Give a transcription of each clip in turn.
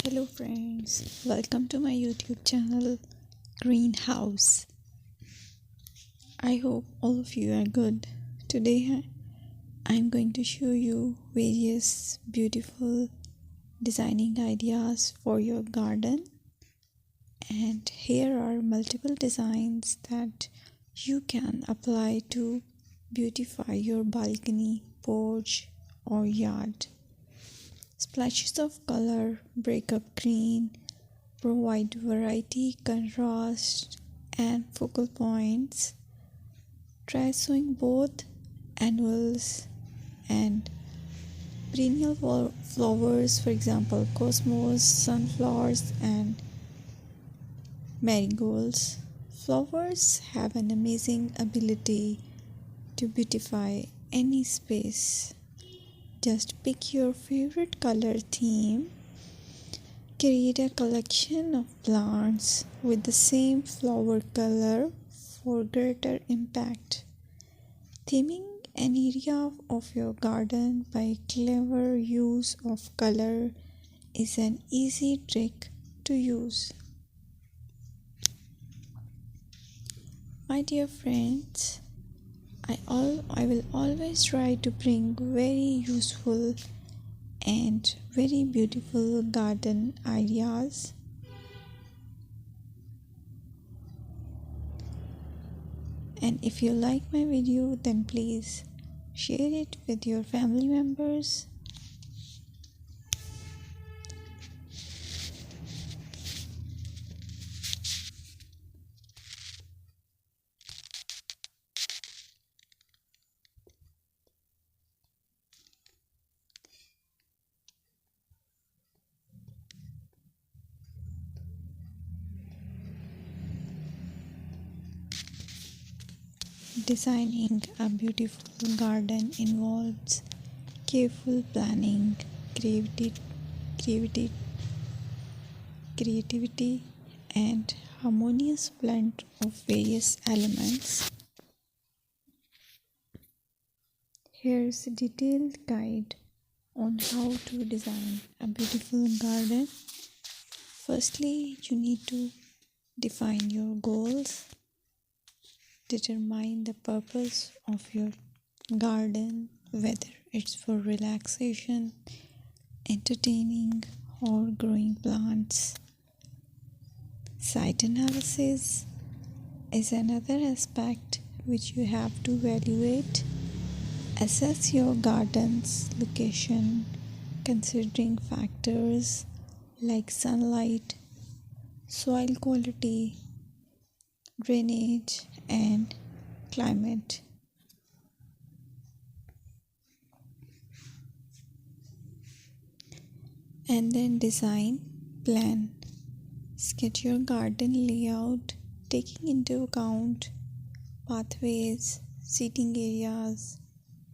Hello friends, welcome to my YouTube channel Greenhouse. I hope all of you are good. Today I'm going to show you various beautiful designing ideas for your garden, and here are multiple designs that you can apply to beautify your balcony, porch or yard. Splashes of color break up green, provide variety, contrast, and focal points. Try sowing both annuals and perennial flowers, for example, cosmos, sunflowers, and marigolds. Flowers have an amazing ability to beautify any space. Just pick your favorite color theme. Create a collection of plants with the same flower color for greater impact. Theming an area of your garden by clever use of color is an easy trick to use. My dear friends, I will always try to bring very useful and very beautiful garden ideas. And if you like my video, then please share it with your family members. Designing a beautiful garden involves careful planning, creativity, and harmonious blend of various elements. Here's a detailed guide on how to design a beautiful garden. Firstly, you need to define your goals. Determine the purpose of your garden, whether it's for relaxation, entertaining, or growing plants. Site analysis is another aspect which you have to evaluate. Assess your garden's location, considering factors like sunlight, soil quality, drainage, and climate. And then design, plan. Sketch your garden layout, taking into account pathways, seating areas,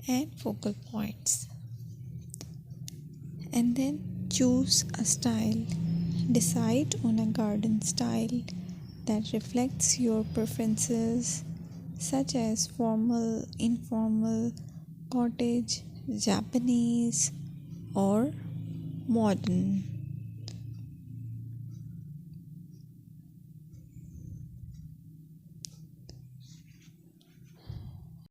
and focal points. And then choose a style. Decide on a garden style that reflects your preferences, such as formal, informal, cottage, Japanese, or modern.